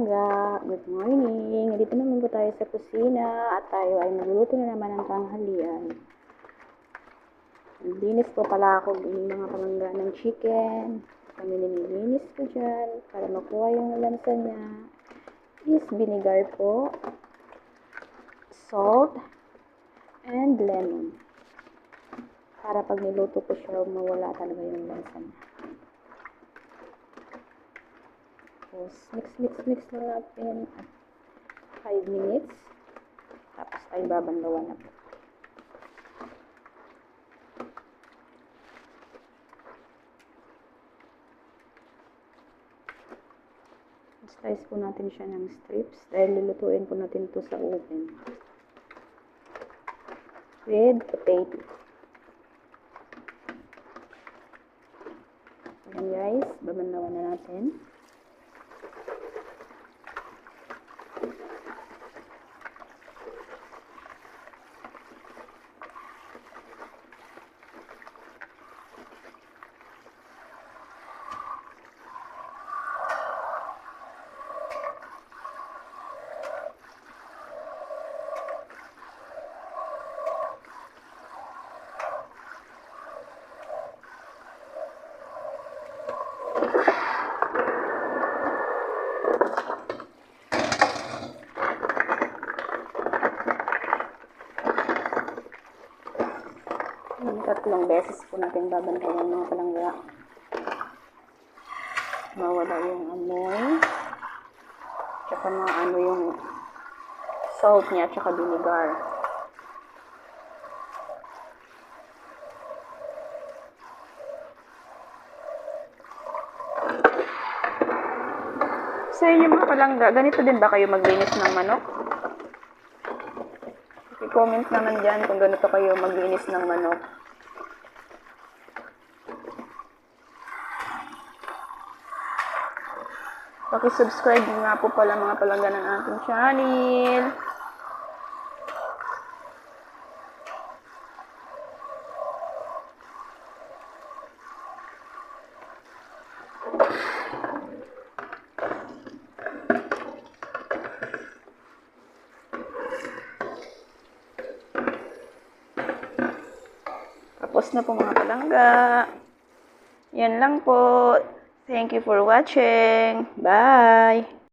palangga, good morning. Dito naman po tayo sa kusina at tayo ay magluluto na naman ng tanghalian. Naglinis po pala ako ng mga palangga ng chicken. Kami nililinis ko dyan para makuha yung lansa niya. Is vinegar po, salt, and lemon. Para pag niluto ko siya, mawala talaga yung lansa niya. Tapos, mix lang natin at 5 minutes. Tapos ay babandawan na po. Slice po natin siya ng strips dahil lulutuin po natin ito sa oven. With potato. Ayan guys, babandawan na natin. Tatlong beses po natin babantayan mga palangga. Mawala yung amoy. Tsaka yung salt niya, tsaka vinegar. Sa inyo mga palangga, ganito din ba kayo maglinis ng manok? I-comment naman dyan kung ganito kayo maglinis ng manok. Paki-subscribe nga po pala mga palangga ng ating channel. Tapos na po mga palangga. Yan lang po. Thank you for watching. Bye!